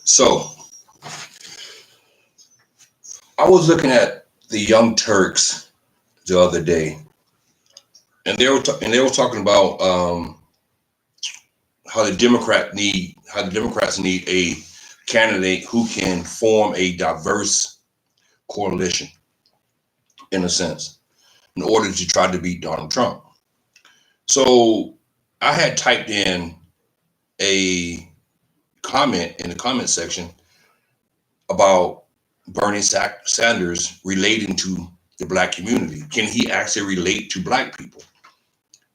So I was looking at the Young Turks the other day, and they were talking about how the Democrats need a candidate who can form a diverse coalition, in a sense, in order to try to beat Donald Trump. So I had typed in a comment in the comment section about Sanders relating to the black community. Can he actually relate to black people?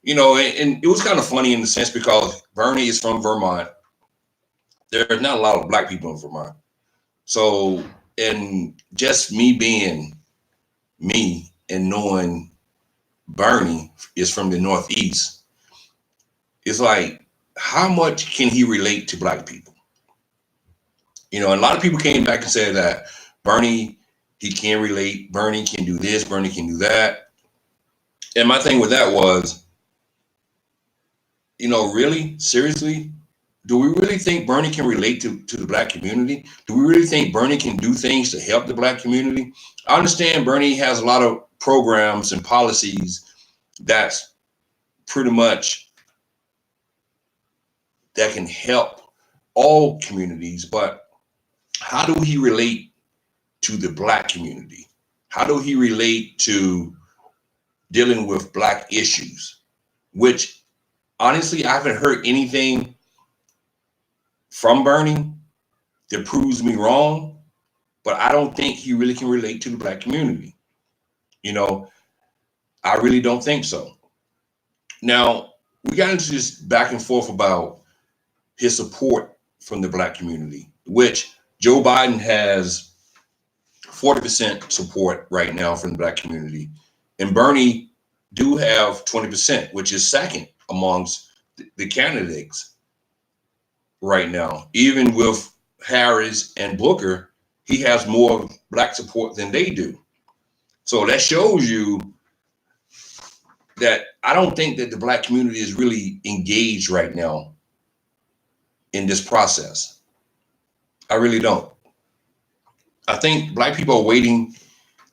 And it was kind of funny in the sense because Bernie is from Vermont. There's not a lot of black people in Vermont. So, and just me being me and knowing Bernie is from the Northeast, it's like, how much can he relate to black people? And a lot of people came back and said that Bernie, he can relate. Bernie can do this. Bernie can do that. And my thing with that was, really, seriously, do we really think Bernie can relate to the black community? Do we really think Bernie can do things to help the black community? I understand Bernie has a lot of programs and policies that's pretty much that can help all communities, but how do he relate to the black community? How do he relate to dealing with black issues? Which honestly, I haven't heard anything from Bernie that proves me wrong, but I don't think he really can relate to the black community. I really don't think so. Now, we got into this back and forth about his support from the black community, which Joe Biden has 40% support right now from the black community. And Bernie do have 20%, which is second amongst the candidates right now. Even with Harris and Booker, he has more black support than they do. So that shows you that I don't think that the black community is really engaged right now in this process. I really don't. I think black people are waiting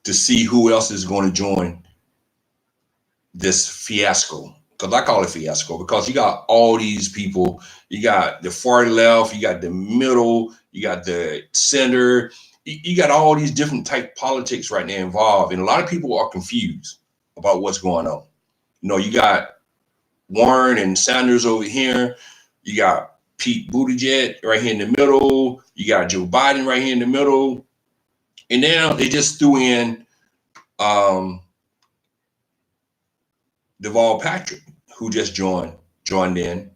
to see who else is going to join this fiasco. Because I call it fiasco because you got all these people. You got the far left, you got the middle, you got the center. You got all these different type politics right now involved. And a lot of people are confused about what's going on. You got Warren and Sanders over here. You got Pete Buttigieg right here in the middle. You got Joe Biden right here in the middle. And now they just threw in Deval Patrick, who just joined in.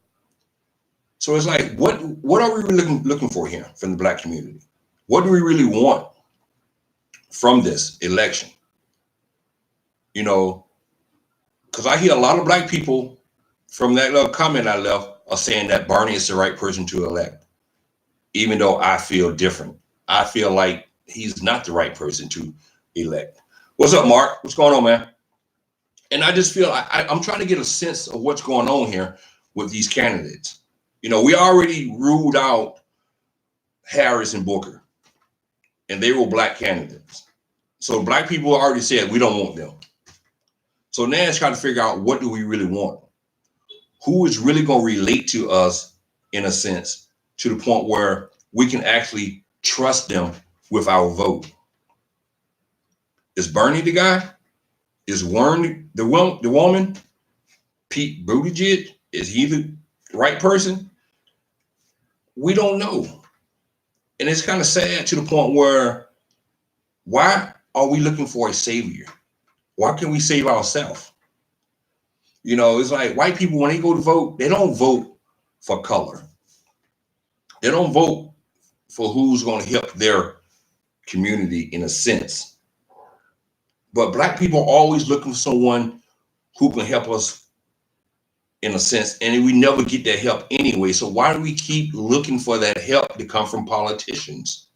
So it's like, what are we really looking for here from the black community? What do we really want from this election? Because I hear a lot of black people from that little comment I left are saying that Bernie is the right person to elect, even though I feel different. I feel like he's not the right person to elect. What's up, Mark? What's going on, man? And I just feel I'm trying to get a sense of what's going on here with these candidates. We already ruled out Harris and Booker, and they were black candidates. So black people already said we don't want them. So now it's trying to figure out, what do we really want? Who is really going to relate to us, in a sense, to the point where we can actually trust them with our vote? Is Bernie the guy? Is Warren the woman? Pete Buttigieg, is he the right person? We don't know. And it's kind of sad to the point where, why are we looking for a savior? Why can't we save ourselves? It's like white people, when they go to vote, they don't vote for color. They don't vote for who's going to help their community, in a sense. But black people are always looking for someone who can help us, in a sense, and we never get that help anyway. So why do we keep looking for that help to come from politicians?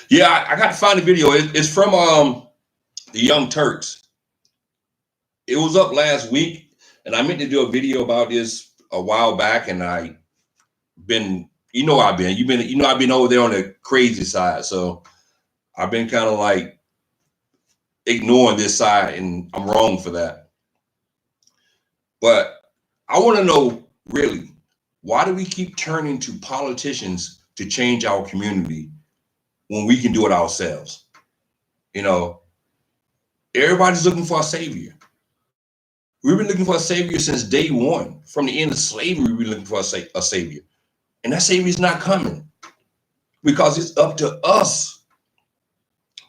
Yeah, I got to find the video. It's from the Young Turks. It was up last week, and I meant to do a video about this a while back, and I been, you know, I've been over there on the crazy side. So I've been kind of like ignoring this side, and I'm wrong for that. But I want to know, really, why do we keep turning to politicians to change our community when we can do it ourselves? You know, everybody's looking for a savior. We've been looking for a savior since day one. From the end of slavery, we've been looking for a savior. And that savior is not coming because it's up to us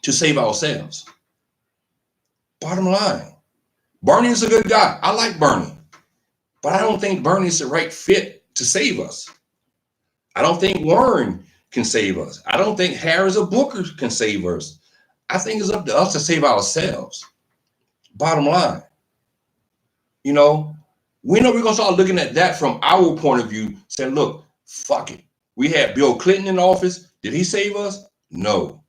to save ourselves. Bottom line, Bernie is a good guy. I like Bernie, but I don't think Bernie is the right fit to save us. I don't think Warren can save us. I don't think Harris or Booker can save us. I think it's up to us to save ourselves. Bottom line. You know, we're going to start looking at that from our point of view, saying, look, fuck it. We had Bill Clinton in office. Did he save us? No.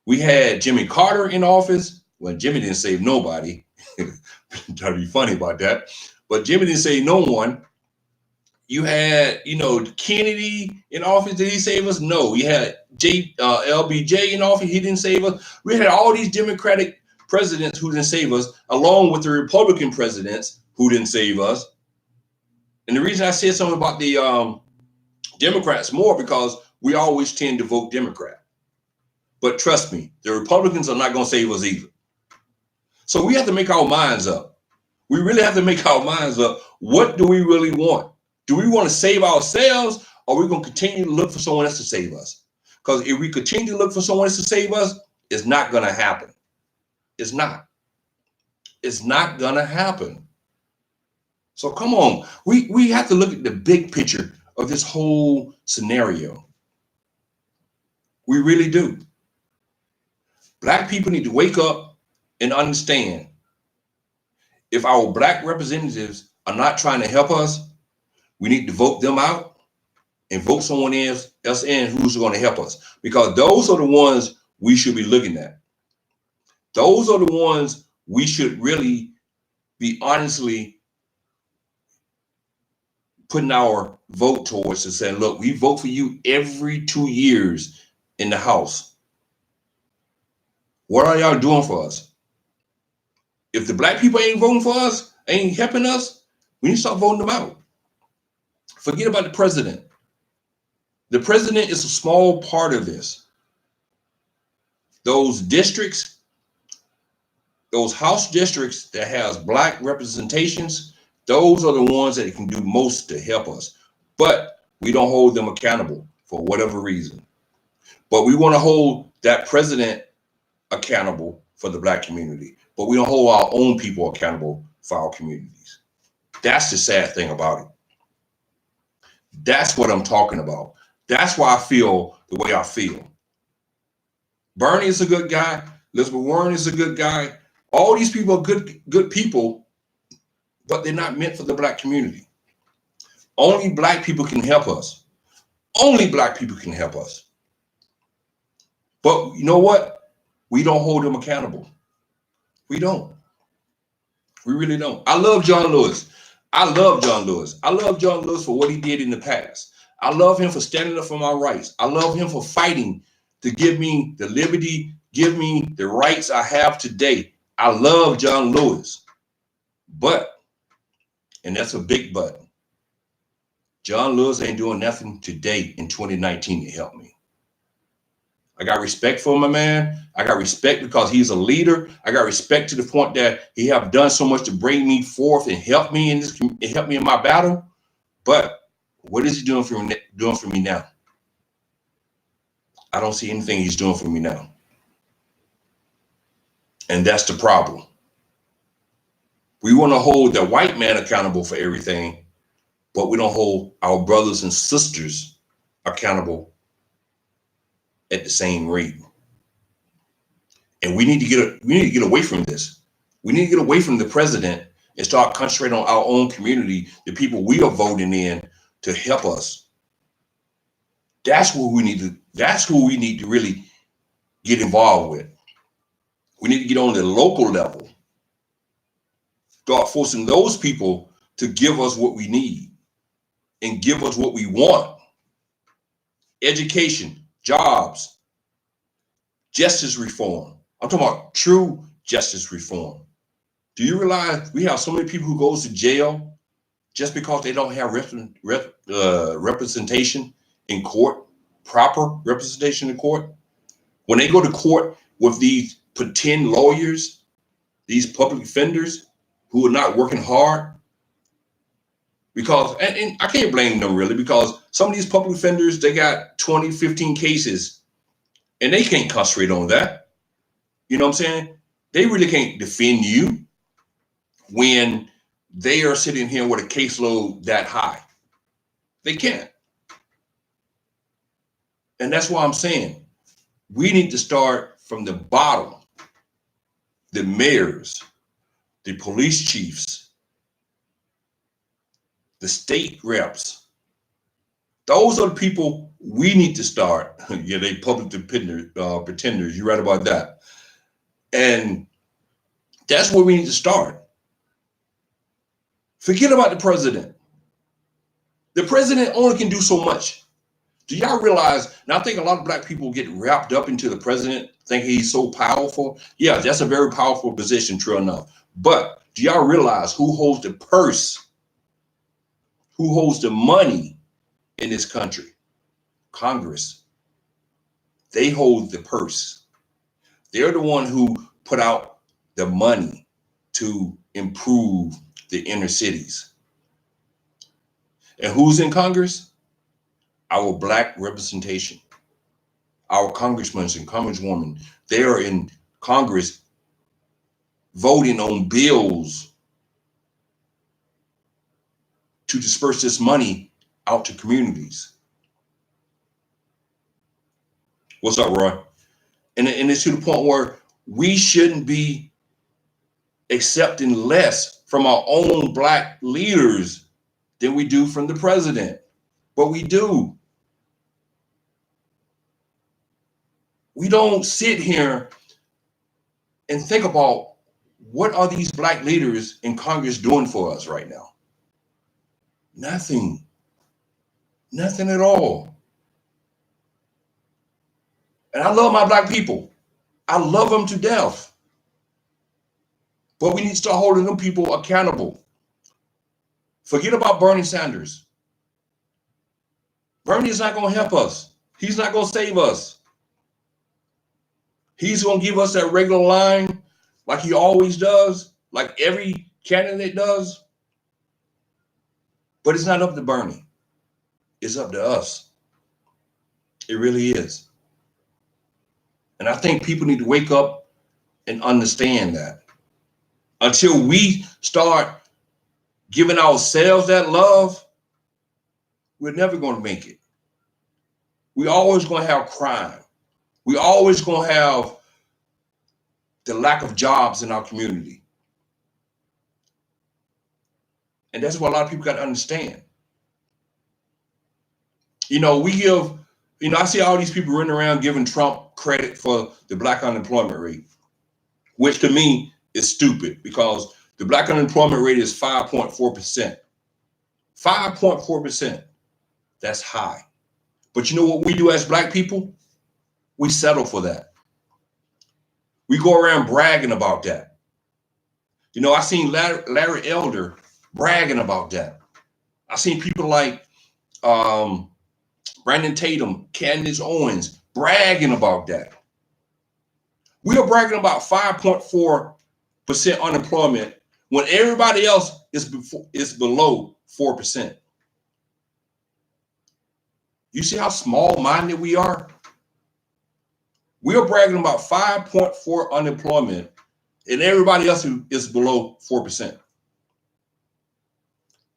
We had Jimmy Carter in office. Well, Jimmy didn't save nobody. That'd be funny about that. But Jimmy didn't save no one. You had, you know, Kennedy in office. Did he save us? No. We had LBJ in office. He didn't save us. We had all these Democratic presidents who didn't save us, along with the Republican presidents who didn't save us. And the reason I said something about the Democrats more, because we always tend to vote Democrat. But trust me, the Republicans are not going to save us either. So we have to make our minds up. We really have to make our minds up. What do we really want? Do we want to save ourselves, or are we going to continue to look for someone else to save us? Because if we continue to look for someone else to save us, it's not going to happen. It's not. It's not going to happen. So come on, we have to look at the big picture of this whole scenario. We really do. Black people need to wake up and understand, if our Black representatives are not trying to help us, we need to vote them out and vote someone else in who's going to help us, because those are the ones we should be looking at. Those are the ones we should really be honestly putting our vote towards, and saying, look, we vote for you every 2 years in the House. What are y'all doing for us? If the Black people ain't voting for us, ain't helping us, we need to start voting them out. Forget about the president. The president is a small part of this. Those districts, those House districts that has Black representations, those are the ones that can do most to help us. But we don't hold them accountable for whatever reason. But we want to hold that president accountable for the Black community. But we don't hold our own people accountable for our communities. That's the sad thing about it. That's what I'm talking about. That's why I feel the way I feel. Bernie is a good guy. Elizabeth Warren is a good guy. All these people are good people, but they're not meant for the Black community. Only Black people can help us. Only Black people can help us. But you know what? We don't hold them accountable. We don't. We really don't. I love John Lewis. I love John Lewis. I love John Lewis for what he did in the past. I love him for standing up for my rights. I love him for fighting to give me the liberty, give me the rights I have today. I love John Lewis. But, and that's a big but, John Lewis ain't doing nothing today in 2019 to help me. I got respect for my man. I got respect because he's a leader. I got respect to the point that he have done so much to bring me forth and help me in this, and help me in my battle. But what is he doing for me now? I don't see anything he's doing for me now. And that's the problem. We want to hold the white man accountable for everything, but we don't hold our brothers and sisters accountable at the same rate. And we need to get away from this. We need to get away from the president and start concentrating on our own community, the people we are voting in to help us. That's who we need to really get involved with. We need to get on the local level. Start forcing those people to give us what we need and give us what we want. education, jobs, justice reform. I'm talking about true justice reform. Do you realize we have so many people who goes to jail just because they don't have representation in court, proper representation in court? When they go to court with these pretend lawyers, these public defenders who are not working hard, because, and I can't blame them really, because some of these public defenders, they got 20, 15 cases and they can't concentrate on that. You know what I'm saying? They really can't defend you when they are sitting here with a caseload that high. They can't. And that's why I'm saying we need to start from the bottom. The mayors, the police chiefs, the state reps. Those are the people we need to start. Yeah, they public pretenders. You're right about that. And that's where we need to start. Forget about the president. The president only can do so much. Do y'all realize? Now, I think a lot of black people get wrapped up into the president, thinking he's so powerful. Yeah, that's a very powerful position, true enough. But do y'all realize who holds the purse? Who holds the money in this country? Congress. They hold the purse. They're the one who put out the money to improve the inner cities. And who's in Congress? Our black representation. Our congressmen and congresswomen. They are in Congress voting on bills to disperse this money out to communities. What's up, Roy? And it's to the point where we shouldn't be accepting less from our own black leaders than we do from the president. But we do. We don't sit here and think about what are these black leaders in Congress doing for us right now? Nothing. Nothing at all. And I love my black people. I love them to death. But we need to start holding them people accountable. Forget about Bernie Sanders. Bernie is not going to help us. He's not going to save us. He's going to give us that regular line like he always does, like every candidate does. But it's not up to Bernie. It's up to us. It really is. And I think people need to wake up and understand that. Until we start giving ourselves that love, we're never going to make it. We're always going to have crime. We're always going to have the lack of jobs in our community. And that's what a lot of people got to understand. You know, we give, you know, I see all these people running around giving Trump credit for the black unemployment rate, which to me is stupid because the black unemployment rate is 5.4%. 5.4%. That's high. But you know what we do as black people? We settle for that. We go around bragging about that. You know, I seen Larry Elder bragging about that. I seen people like Brandon Tatum, Candace Owens bragging about that. We are bragging about 5.4% unemployment when everybody else is below 4%. You see how small-minded we are? We are bragging about 5.4 unemployment and everybody else is below 4%.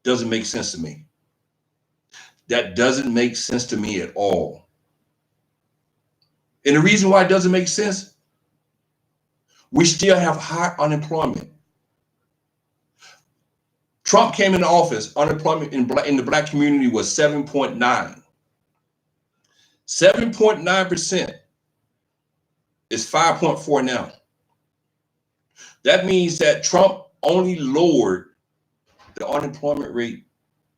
Doesn't make sense to me. That doesn't make sense to me at all. And the reason why it doesn't make sense, we still have high unemployment. Trump came into office, unemployment in the black community was 7.9. 7.9% is 5.4 now. That means that Trump only lowered the unemployment rate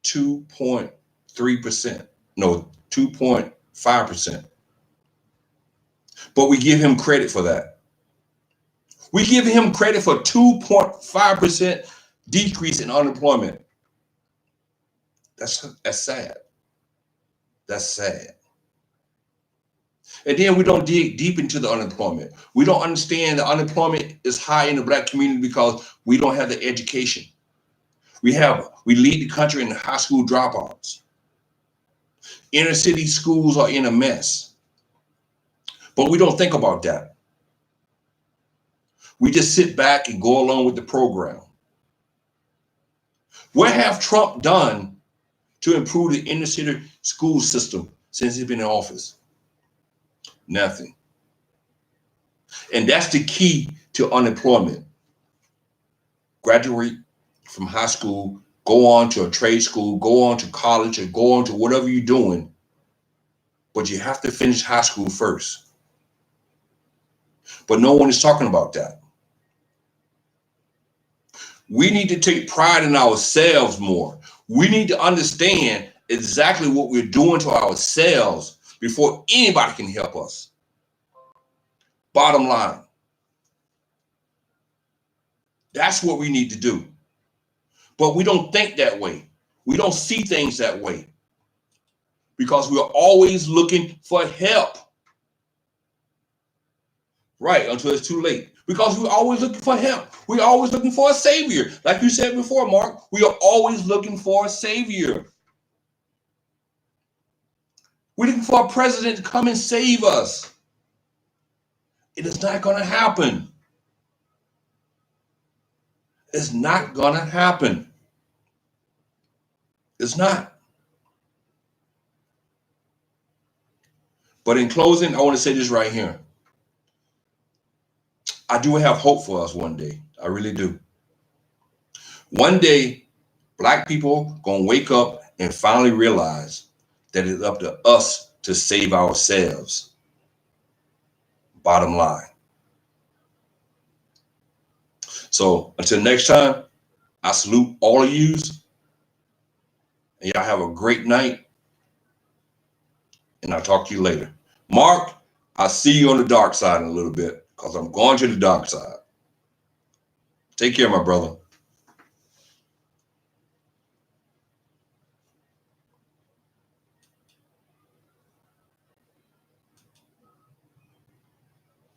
2.3%. No, 2.4%. 5%. But we give him credit for that. We give him credit for 2.5% decrease in unemployment. That's sad. That's sad. And then we don't dig deep into the unemployment. We don't understand that unemployment is high in the Black community because we don't have the education. We lead the country in high school dropouts. Inner city schools are in a mess. But we don't think about that. We just sit back and go along with the program. What have Trump done to improve the inner city school system since he's been in office? Nothing. And that's the key to unemployment. Graduate from high school, go on to a trade school, go on to college, or go on to whatever you're doing. But you have to finish high school first. But no one is talking about that. We need to take pride in ourselves more. We need to understand exactly what we're doing to ourselves before anybody can help us. Bottom line. That's what we need to do. But we don't think that way. We don't see things that way because we're always looking for help. Right, until it's too late. Because we're always looking for help. We're always looking for a savior. Like you said before, Mark, we are always looking for a savior. We're looking for a president to come and save us. It is not going to happen. It's not going to happen. It's not. But in closing, I want to say this right here. I do have hope for us one day. I really do. One day, Black people going to wake up and finally realize that it's up to us to save ourselves. Bottom line. So until next time, I salute all of yous. And y'all have a great night. And I'll talk to you later. Mark, I'll see you on the dark side in a little bit because I'm going to the dark side. Take care, my brother.